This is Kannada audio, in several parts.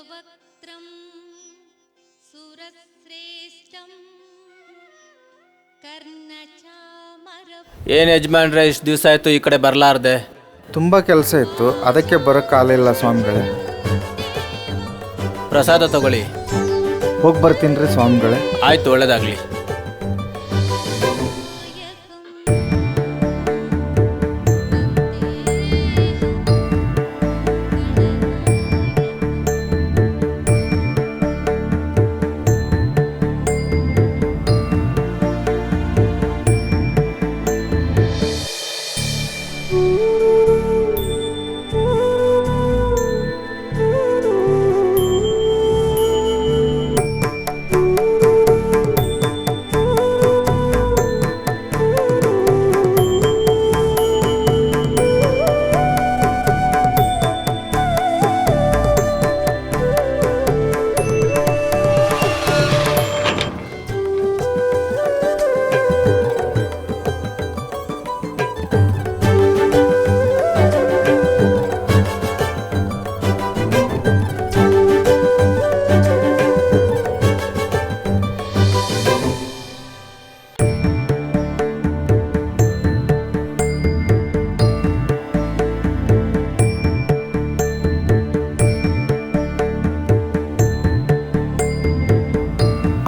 ಗಜವಕ್ತ್ರಂ ಸುರಶ್ರೇಷ್ಠಂ ಕರ್ಣಚಾಮರ. ಏನು ಯಜಮಾನ್ರೆ, ಇಷ್ಟು ದಿವಸ ಆಯಿತು ಈ ಕಡೆ ಬರಲಾರ್ದೆ? ತುಂಬ ಕೆಲಸ ಇತ್ತು, ಅದಕ್ಕೆ ಬರೋಕ್ಕಾಗಲಿಲ್ಲ ಸ್ವಾಮಿಗಳೇ. ಪ್ರಸಾದ ತಗೊಳ್ಳಿ. ಹೋಗಿ ಬರ್ತೀನಿ ರೀ ಸ್ವಾಮಿಗಳೇ. ಆಯಿತು, ಒಳ್ಳೇದಾಗಲಿ.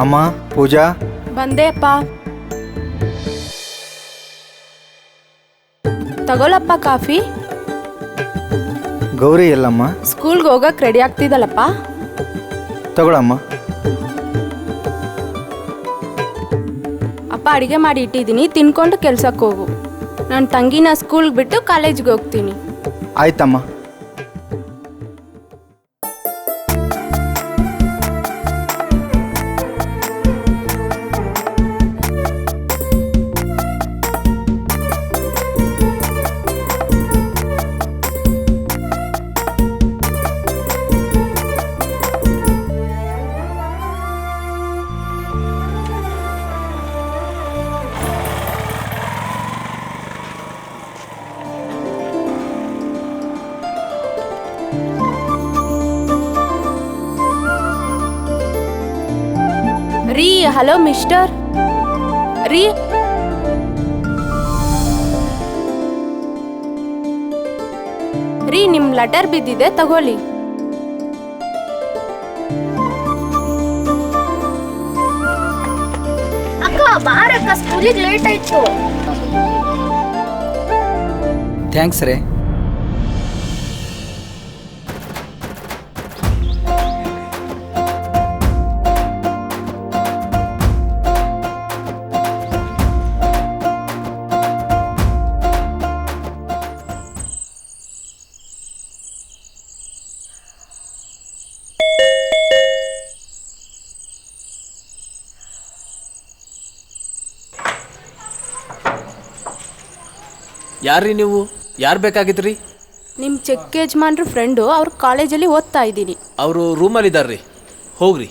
ಅಮ್ಮ, ಪೂಜಾ. ಬಂದೆ ಅಪ್ಪ. ತಗೊಳಪ್ಪ ಕಾಫಿ. ಗೌರಿ ಎಲ್ಲಮ್ಮ? ಸ್ಕೂಲ್ಗೆ ಹೋಗಕ್ಕೆ ರೆಡಿ ಆಗ್ತಿದ್ದಲ್ಲಪ್ಪ. ತಗೊಳಮ್ಮ. ಅಪ್ಪ ಅಡುಗೆ ಮಾಡಿ ಇಟ್ಟಿದ್ದೀನಿ, ತಿನ್ಕೊಂಡು ಕೆಲ್ಸಕ್ಕೆ ಹೋಗು. ನನ್ನ ತಂಗಿನ ಸ್ಕೂಲ್ಗೆ ಬಿಟ್ಟು ಕಾಲೇಜ್ಗೆ ಹೋಗ್ತೀನಿ. ಆಯ್ತಮ್ಮ. ರೀ, ಹಲೋ ಮಿಸ್ಟರ್. ರೀ, ರೀ ನಿಮ್ಮ ಲೆಟರ್ ಬಿದ್ದಿದೆ, ತಗೊಳ್ಳಿ. ಅಕ್ಕ ಬಾರಕ್ಕ, ಸ್ಕೂಲಿಗೆ ಲೇಟ್ ಆಯ್ತು. ಥ್ಯಾಂಕ್ಸ್ ರೇ. ಯಾರ್ರೀ ನೀವು? ಯಾರು ಬೇಕಾಗಿದ್ರಿ? ನಿಮ್ಮ ಚೆಕ್ ಯಜಮಾನ್ರ ಫ್ರೆಂಡು, ಅವ್ರ ಕಾಲೇಜಲ್ಲಿ ಓದ್ತಾ ಇದ್ದೀನಿ. ಅವರು ರೂಮಲ್ಲಿದ್ದಾರ್ರಿ, ಹೋಗ್ರಿ.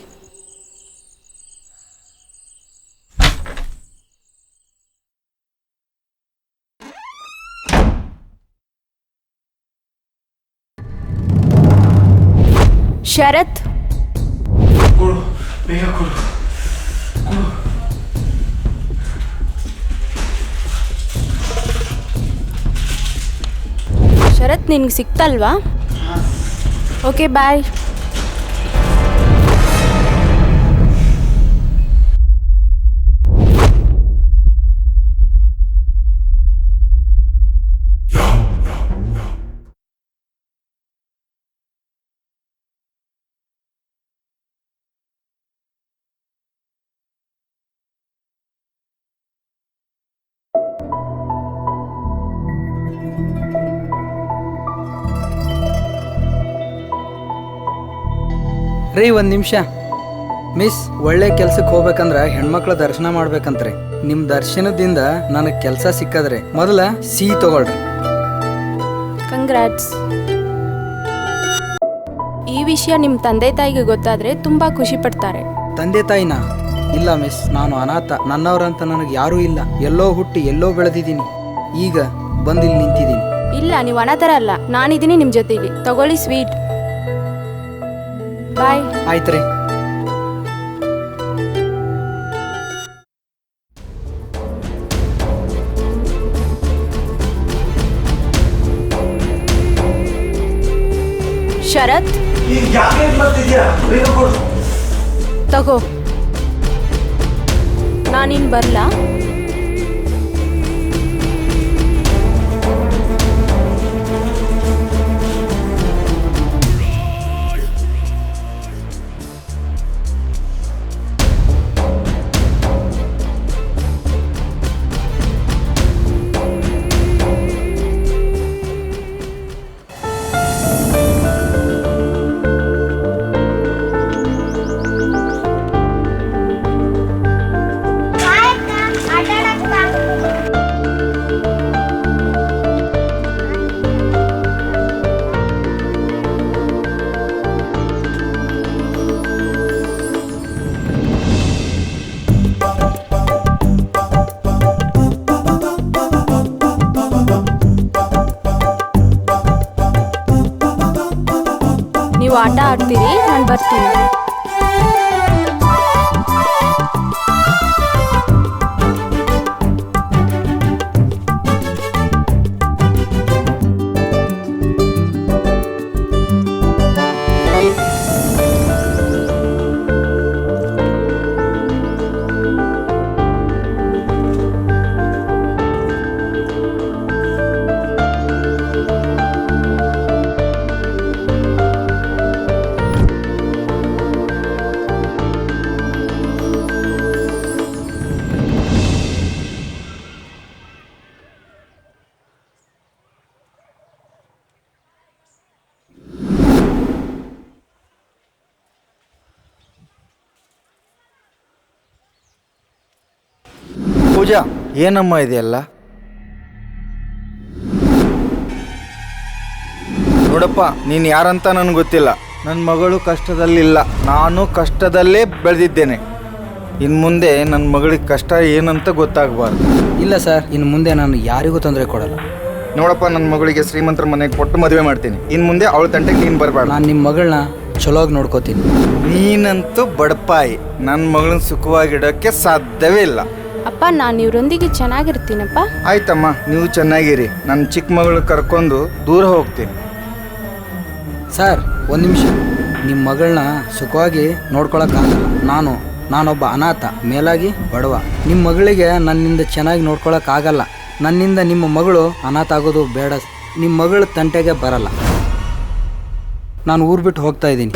ಶರತ್, ಶರತ್ ನಿನ್ಗೆ ಸಿಕ್ತಲ್ವಾ? ಓಕೆ, ಬಾಯ್. ರೀ, ಒಂದು ನಿಮಿಷ. ಮಿಸ್, ಒಳ್ಳೆ ಕೆಲ್ಸಕ್ಕೆ ಹೋಗ್ಬೇಕಂದ್ರೆ ಹೆಣ್ಮಕ್ಳ ದರ್ಶನ ಮಾಡ್ಬೇಕಂತ್ರಿ. ನಿಮ್ಮ ದರ್ಶನದಿಂದ ನನಗೆ ಕೆಲಸ ಸಿಕ್ಕದ್ರೆ ಮೊದಲ ಸಿ ತಗೊಳ್ರಿ. ಕಂಗ್ರಾಟ್ಸ್. ಈ ವಿಷಯ ನಿಮ್ಮ ತಂದೆ ತಾಯಿಗೆ ಗೊತ್ತಾದರೆ ತುಂಬ ಖುಷಿ ಪಡ್ತಾರೆ. ತಂದೆ ತಾಯಿನ? ಇಲ್ಲ ಮಿಸ್, ನಾನು ಅನಾಥ. ನನ್ನವರಂತ ನನಗೆ ಯಾರೂ ಇಲ್ಲ. ಎಲ್ಲೋ ಹುಟ್ಟಿ ಎಲ್ಲೋ ಬೆಳೆದಿದ್ದೀನಿ, ಈಗ ಬಂದಿಲ್ಲಿ ನಿಂತಿದ್ದೀನಿ. ಇಲ್ಲ, ನೀವು ಅನಾಥರ ಅಲ್ಲ, ನಾನಿದ್ದೀನಿ ನಿಮ್ಮ ಜೊತೆಲಿ. ತಗೊಳ್ಳಿ ಸ್ವೀಟ್. ಬಾಯ್. ಆಯ್ತು ರೀ. ಶರತ್ ತಗೋ, ನಾನಿನ್ ಬರ್ಲಾ? ನೀವು ಆಟ ಆಡ್ತೀರಿ, ನಾನು ಬರ್ತೀನಿ. ಪೂಜಾ, ಏನಮ್ಮ ಇದೆಯಲ್ಲ? ನೋಡಪ್ಪ, ನೀನು ಯಾರಂತ ನನಗೆ ಗೊತ್ತಿಲ್ಲ. ನನ್ನ ಮಗಳು ಕಷ್ಟದಲ್ಲಿಲ್ಲ, ನಾನು ಕಷ್ಟದಲ್ಲೇ ಬೆಳೆದಿದ್ದೇನೆ. ಇನ್ನು ಮುಂದೆ ನನ್ನ ಮಗಳಿಗೆ ಕಷ್ಟ ಏನಂತ ಗೊತ್ತಾಗಬಾರ್ದು. ಇಲ್ಲ ಸರ್, ಇನ್ನು ಮುಂದೆ ನಾನು ಯಾರಿಗೂ ತೊಂದರೆ ಕೊಡಲ್ಲ. ನೋಡಪ್ಪ, ನನ್ನ ಮಗಳಿಗೆ ಶ್ರೀಮಂತರ ಮನೆಗೆ ಕೊಟ್ಟು ಮದುವೆ ಮಾಡ್ತೀನಿ. ಇನ್ನು ಮುಂದೆ ಅವಳ ತಂಟೆಗೆ ನೀನು ಬರಬೇಡ. ನಾನು ನಿಮ್ಮ ಮಗಳನ್ನ ಚಲೋಗಿ ನೋಡ್ಕೋತೀನಿ. ನೀನಂತೂ ಬಡಪಾಯಿ, ನನ್ನ ಮಗಳನ್ನ ಸುಖವಾಗಿಡೋಕ್ಕೆ ಸಾಧ್ಯವೇ ಇಲ್ಲ. ಅಪ್ಪ, ನಾನು ಇವರೊಂದಿಗೆ ಚೆನ್ನಾಗಿರ್ತೀನಪ್ಪ. ಆಯ್ತಮ್ಮ, ನೀವು ಚೆನ್ನಾಗಿರಿ. ನನ್ನ ಚಿಕ್ಕ ಮಗಳು ಕರ್ಕೊಂಡು ದೂರ ಹೋಗ್ತೀನಿ. ಸರ್, ಒಂದು ನಿಮಿಷ. ನಿಮ್ಮ ಮಗಳನ್ನ ಸುಖವಾಗಿ ನೋಡ್ಕೊಳಕ್ಕಾಗಲ್ಲ. ನಾನೊಬ್ಬ ಅನಾಥ, ಮೇಲಾಗಿ ಬಡವ. ನಿಮ್ಮ ಮಗಳಿಗೆ ನನ್ನಿಂದ ಚೆನ್ನಾಗಿ ನೋಡ್ಕೊಳಕ್ಕಾಗಲ್ಲ. ನನ್ನಿಂದ ನಿಮ್ಮ ಮಗಳು ಅನಾಥ ಆಗೋದು ಬೇಡ. ನಿಮ್ಮ ಮಗಳ ತಂಟೆಗೆ ಬರಲ್ಲ. ನಾನು ಊರು ಬಿಟ್ಟು ಹೋಗ್ತಾ ಇದ್ದೀನಿ.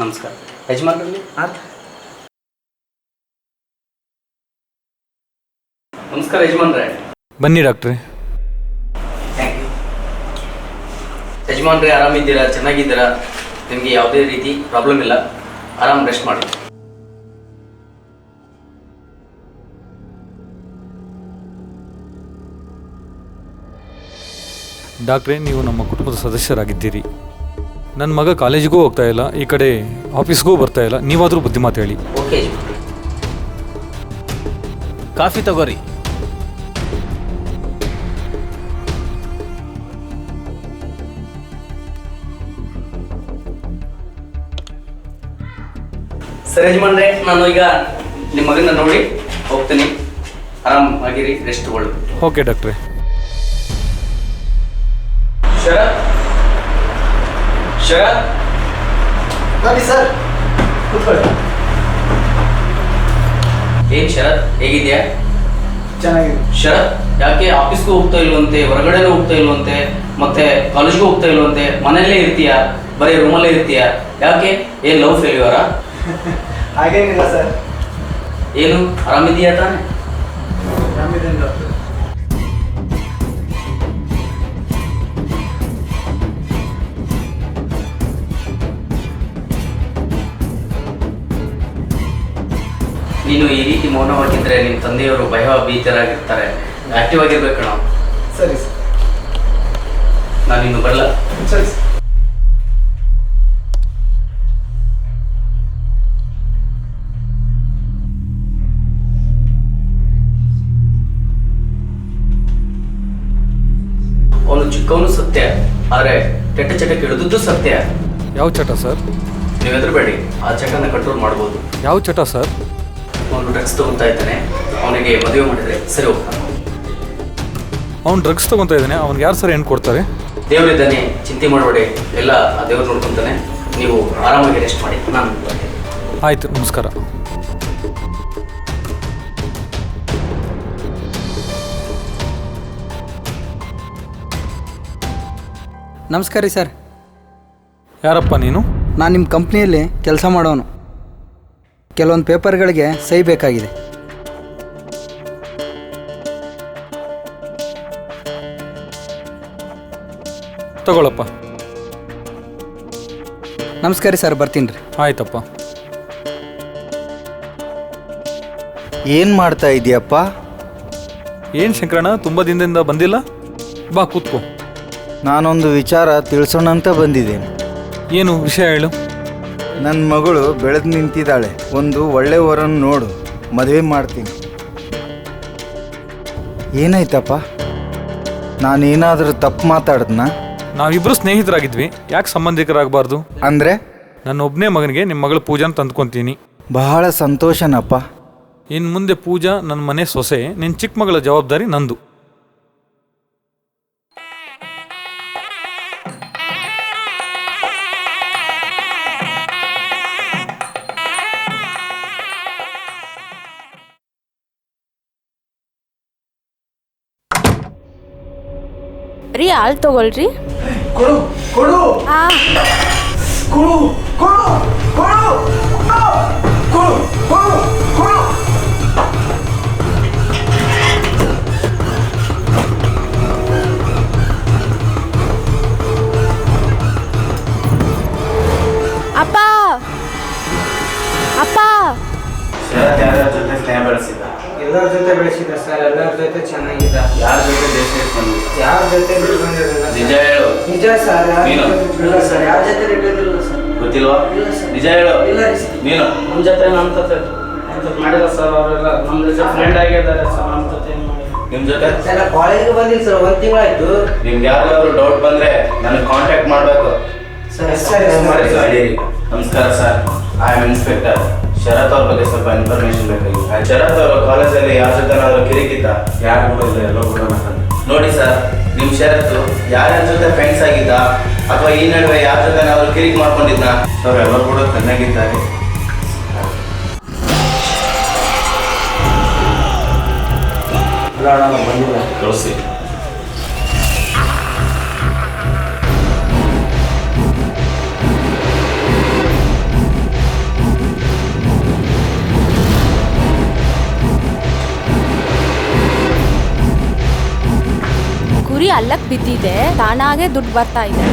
ನಮಸ್ಕಾರ ಯಜಮಾನ್ರಲ್ಲಿ. ನಮಸ್ಕಾರ ಯಜಮಾನ್ರೆ. ಬನ್ನಿ ಡಾಕ್ಟ್ರೆ. Thank you. ಯಜಮಾನ್ರೆ, ಆರಾಮಿದ್ದೀರಾ? ಚೆನ್ನಾಗಿದ್ದೀರಾ? ನಿಮಗೆ ಯಾವುದೇ ರೀತಿ ಪ್ರಾಬ್ಲಮ್ ಇಲ್ಲ, ಆರಾಮ್ ರೆಸ್ಟ್ ಮಾಡಿ. ಡಾಕ್ಟ್ರೇ, ನೀವು ನಮ್ಮ ಕುಟುಂಬದ ಸದಸ್ಯರಾಗಿದ್ದೀರಿ. ನನ್ನ ಮಗ ಕಾಲೇಜಿಗೂ ಹೋಗ್ತಾ ಇಲ್ಲ, ಈ ಕಡೆ ಆಫೀಸ್ಗೂ ಬರ್ತಾ ಇಲ್ಲ. ನೀವಾದರೂ ಬುದ್ಧಿಮಾತು ಹೇಳಿ. ಓಕೆ ಯಜಮಾನ್ರೆ. ಕಾಫಿ ತಗೋರಿ. ಸರಿ ಯಜಮಾನ್ರೆ, ನಾನು ಈಗ ನಿಮ್ಮ ಮಗನ ನೋಡಿ ಹೋಗ್ತೀನಿ. ಆರಾಮಾಗಿರಿ, ರೆಸ್ಟ್ ತಗೊಳ್ಳಿ. ಓಕೆ ಡಾಕ್ಟ್ರೆ. ಶರತ್, ಶರತ್, ಬನ್ನಿ ಸರ್, ಕೂತ್ಕೊಳ್ಳಿ. ಏನ್ ಶರತ್, ಹೇಗಿದ್ಯಾ? ಚೆನ್ನಾಗಿದೆ. ಶರತ್, ಯಾಕೆ ಆಫೀಸ್ಗೂ ಹೋಗ್ತಾ ಇಲ್ವಂತೆ, ಹೊರಗಡೆನೂ ಹೋಗ್ತಾ ಇಲ್ವಂತೆ, ಮತ್ತೆ ಕಾಲೇಜ್ಗೂ ಹೋಗ್ತಾ ಇಲ್ವಂತೆ, ಮನೆಯಲ್ಲೇ ಇರ್ತೀಯಾ, ಬರೀ ರೂಮಲ್ಲೇ ಇರ್ತೀಯಾ? ಯಾಕೆ? ಏನ್ ಲವ್ ಫೇಲ್ಯೂರಾ? ಹಾಗೇನಿಲ್ಲ ಸರ್. ಏನು, ಆರಾಮಿದೀಯಾ ತಾನೆ? ಆರಾಮಿದ್ದೀನಿ ಡಾಕ್ಟರ್. ನೀನು ಈ ರೀತಿ ಮೌನವಾಗಿದ್ದರೆ ನಿಮ್ಮ ತಂದೆಯವರು ಭಯಭೀತರಾಗಿರ್ತಾರೆ. ಆಕ್ಟಿವ್ ಆಗಿರ್ಬೇಕು ನಾವು. ಸರಿ ಸರ್. ನಾನು ಇನ್ನು ಬರಲ್ಲ. ಸರಿ ಸರ್. ಅವನು ಚಿಕ್ಕವನು ಸತ್ಯ, ಆದರೆ ಕೆಟ್ಟ ಚಟಕ್ಕೆ ಇಳಿದದ್ದು ಸತ್ಯ. ಯಾವ ಚಟ ಸರ್? ನೀವು ಹೆದರಬೇಡಿ, ಆ ಚಟನ ಕಂಟ್ರೋಲ್ ಮಾಡ್ಬೋದು. ಯಾವ ಚಟ ಸರ್? ಅವನು ಡ್ರಗ್ಸ್ ತಗೊತಾ ಇದ್ದಾನೆ. ಅವನಿಗೆ ಮದುವೆ ಮಾಡಿದ್ರೆ ಸರಿ ಹೋಗ್ತಾನೆ. ಅವ್ನು ಡ್ರಗ್ಸ್ ತೊಗೊತಾ ಇದ್ದಾನೆ, ಅವ್ನಿಗೆ ಯಾರು ಸರ್ ಹೆಣ್ಣು ಕೊಡ್ತಾರೆ? ದೇವರಿದ್ದಾನೆ, ಚಿಂತೆ ಮಾಡಬೇಡಿ, ಎಲ್ಲ ಆ ದೇವ್ರು ನೋಡ್ಕೊತಾನೆ. ನೀವು ಆರಾಮಾಗಿ ರೆಸ್ಟ್ ಮಾಡಿ, ನಾನು ಬರ್ತೇನೆ. ಆಯಿತು, ನಮಸ್ಕಾರ. ನಮಸ್ಕಾರ ರೀ ಸರ್. ಯಾರಪ್ಪ ನೀನು? ನಾನು ನಿಮ್ಮ ಕಂಪ್ನಿಯಲ್ಲಿ ಕೆಲಸ ಮಾಡೋನು. ಕೆಲವೊಂದು ಪೇಪರ್ಗಳಿಗೆ ಸಹಿ ಬೇಕಾಗಿದೆ. ತಗೊಳಪ್ಪ. ನಮಸ್ಕಾರ ರೀ ಸರ್, ಬರ್ತೀನಿ ರೀ. ಆಯ್ತಪ್ಪ. ಏನು ಮಾಡ್ತಾ ಇದೀಯಪ್ಪ? ಏನು ಶಂಕರಣ್ಣ, ತುಂಬ ದಿನದಿಂದ ಬಂದಿಲ್ಲ? ಬಾ ಕೂತ್ಕೋ. ನಾನೊಂದು ವಿಚಾರ ತಿಳಿಸೋಣ ಅಂತ ಬಂದಿದ್ದೇನೆ. ಏನು ವಿಷಯ ಹೇಳು. ನನ್ನ ಮಗಳು ಬೆಳೆದು ನಿಂತಿದ್ದಾಳೆ. ಒಂದು ಒಳ್ಳೆ ವರನ್ನು ನೋಡು, ಮದುವೆ ಮಾಡ್ತೀನಿ. ಏನಾಯ್ತಪ್ಪ? ನಾನೇನಾದರೂ ತಪ್ಪು ಮಾತಾಡ್ದನಾ? ನಾವಿಬ್ಬರು ಸ್ನೇಹಿತರಾಗಿದ್ವಿ, ಯಾಕೆ ಸಂಬಂಧಿಕರಾಗಬಾರ್ದು? ಅಂದರೆ? ನನ್ನ ಒಬ್ಬನೇ ಮಗನಿಗೆ ನಿಮ್ಮ ಮಗಳ ಪೂಜಾನ ತಂದ್ಕೊತೀನಿ. ಬಹಳ ಸಂತೋಷನಪ್ಪ. ಇನ್ನು ಮುಂದೆ ಪೂಜಾ ನನ್ನ ಮನೆ ಸೊಸೆ, ನಿನ್ನ ಚಿಕ್ಕ ಮಗಳ ಜವಾಬ್ದಾರಿ ನಂದು. ರೀ ಹಾಲು ತಗೊಳ್ರಿ. ಅಪ್ಪ ಅಪ್ಪ, ಯಾರ ಜೊತೆ ಸ್ನೇಹ ಬೆಳೆಸಿದ್ದ? ಎಲ್ಲರ ಜೊತೆ ಬೆಳೆಸಿದ ಸರ್, ಎಲ್ಲರ ಜೊತೆ ಚೆನ್ನಾಗಿದ್ದ. ಯಾರ ಜೊತೆ ದೇಶಕ್ಕೆ ಬಂದಿದ್ದ? ಯಾರ ಜೊತೆ ಬಂದಿರಲಿಲ್ಲ. ನಿಜ ಹೇಳು. ನಿಜ ಸರ್. ನೀನು? ಇಲ್ಲ ಸರ್, ಯಾರ ಜೊತೆ ಇಟ್ಟಿರಲಿಲ್ಲ ಸರ್. ಗೊತ್ತಿಲ್ವಾ? ಇಲ್ಲ ಸರ್. ನಿಜ ಹೇಳು. ಇಲ್ಲ ರೀ ಸರ್. ನೀನು? ನಮ್ಮ ಜೊತೆ ಮಾಡಿಲ್ಲ ಸರ್. ಅವರೆಲ್ಲ ನಮ್ಮ ಜೊತೆ ಫ್ರೆಂಡ್ ಆಗಿದ್ದಾರೆ ಸರ್. ನಮ್ಮ ಜೊತೆ ಏನು ಮಾಡಿಲ್ಲ. ನಿಮ್ಮ ಜೊತೆ? ಸರ್ ಕಾಲೇಜಿಗೆ ಬಂದಿಲ್ಲ ಸರ್, 1 ತಿಂಗಳಾಯ್ತು. ನಿಮ್ಗೆ ಯಾರಿಗಾದ್ರೂ ಡೌಟ್ ಬಂದ್ರೆ ನನಗೆ ಕಾಂಟ್ಯಾಕ್ಟ್ ಮಾಡಬೇಕು. ಸರ್ ಸರಿ. ನಮಸ್ಕಾರ ಸರ್, ಐ ಆಮ್ ಇನ್ಸ್ಪೆಕ್ಟರ್. ಶರತ್ ಅವ್ರ ಬಗ್ಗೆ ಸ್ವಲ್ಪ ಇನ್ಫಾರ್ಮೇಶನ್ ಬೇಕಾಗಿತ್ತು. ಶರತ್ ಅವರು ಕಾಲೇಜಲ್ಲಿ ಯಾರ ಜೊತೆನಾದ್ರು ಕಿರಿಕಿದ್ದ? ಯಾರು ಕೂಡ ಇಲ್ಲ, ಎಲ್ಲೋ ಕೂಡ ನೋಡಿ ಸರ್, ನಿಮ್ಮ ಶರತ್ತು ಯಾರ್ಯಾರ ಜೊತೆ ಫ್ರೆಂಡ್ಸ್ ಆಗಿದ್ದ ಅಥವಾ ಈ ನಡುವೆ ಯಾರ ಜೊತೆನಾದ್ರು ಕಿರಿಕ್ ಮಾಡ್ಕೊಂಡಿದ್ದ? ಸರ್ ಎಲ್ಲರೂ ಕೂಡ ಚೆನ್ನಾಗಿದ್ದಾರೆ. ಬಂದಿಲ್ಲ ಕಳಿಸಿ. ಕುರಿ ಅಲ್ಲಕ್ಕೆ ಬಿದ್ದಿದೆ, ತಾನಾಗೆ ದುಡ್ಡು ಬರ್ತಾ ಇದೆ.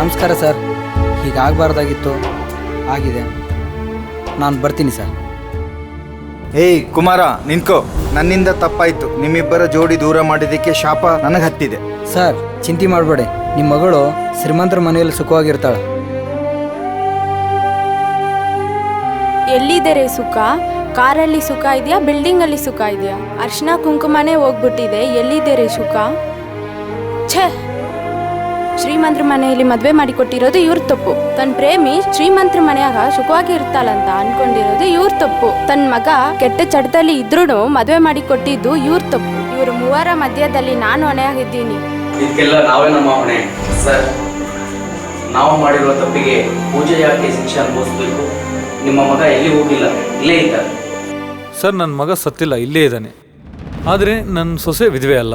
ನಮಸ್ಕಾರ ಸರ್. ಹೀಗಾಗಬಾರ್ದಾಗಿತ್ತು, ಆಗಿದೆ. ನಾನು ಬರ್ತೀನಿ ಸರ್. ಏಯ್ ಕುಮಾರ, ನಿಂತ್ಕೋ. ನನ್ನಿಂದ ತಪ್ಪಾಯ್ತು. ನಿಮ್ಮಿಬ್ಬರ ಜೋಡಿ ದೂರ ಮಾಡಿದ್ದಕ್ಕೆ ಶಾಪ ನನಗೆ ಹತ್ತಿದೆ. ಸರ್ ಚಿಂತೆ ಮಾಡಬೇಡಿ, ನಿಮ್ಮ ಮಗಳು ಶ್ರೀಮಂತರ ಮನೆಯಲ್ಲಿ ಸುಖವಾಗಿರ್ತಾಳೆ. ಎಲ್ಲಿದೆ ರೇ ಸುಖ? ಕಾರಲ್ಲಿ ಸುಖ ಇದೆಯಾ, ಬಿಲ್ಡಿಂಗಲ್ಲಿ ಸುಖ ಇದೆಯಾ? ಅರ್ಶಿನ ಕುಂಕುಮನೇ ಹೋಗ್ಬಿಟ್ಟಿದೆ, ಎಲ್ಲಿದೆ ರೇ ಸುಖ? ಛೇ, ಶ್ರೀಮಂತರ ಮನೆಯಲ್ಲಿ ಮದುವೆ ಮಾಡಿಕೊಟ್ಟಿರೋದು ಇವ್ರ ತಪ್ಪು. ತನ್ನ ಪ್ರೇಮಿ ಶ್ರೀಮಂತರ ಮನೆಯಾಗ ಸುಖವಾಗಿ ಇರ್ತಾಳಂತ ಅನ್ಕೊಂಡಿರೋದು ಇವ್ರ ತಪ್ಪು. ತನ್ನ ಮಗ ಕೆಟ್ಟ ಚಟದಲ್ಲಿ ಇದ್ರೂ ಮದುವೆ ಮಾಡಿಕೊಟ್ಟಿದ್ದು ಇವ್ರ ತಪ್ಪು. ಇವ್ರ ಮೂವರ ಮಧ್ಯದಲ್ಲಿ ನಾನು ಹೊಣೆಯಾಗಿದ್ದೀನಿ. ಇದಕ್ಕೆಲ್ಲ ನಾವೇ ನಮ್ಮ ಹೊಣೆ ಸರ್. ನಾವು ಮಾಡಿರುವ ತಪ್ಪಿಗೆ ಪೂಜೆ ಯಾಕೆ ಶಿಕ್ಷೆ ಅನುಭವಿಸ್ಬೇಕು? ನಿಮ್ಮ ಮಗ ಎಲ್ಲಿ ಹೋಗಿಲ್ಲ, ಇಲ್ಲೇ ಇದ್ದಾರೆ. ಸರ್, ನನ್ನ ಮಗ ಸತ್ತಿಲ್ಲ, ಇಲ್ಲೇ ಇದ್ದಾನೆ. ಆದರೆ ನನ್ನ ಸೊಸೆ ವಿಧವೆ ಅಲ್ಲ.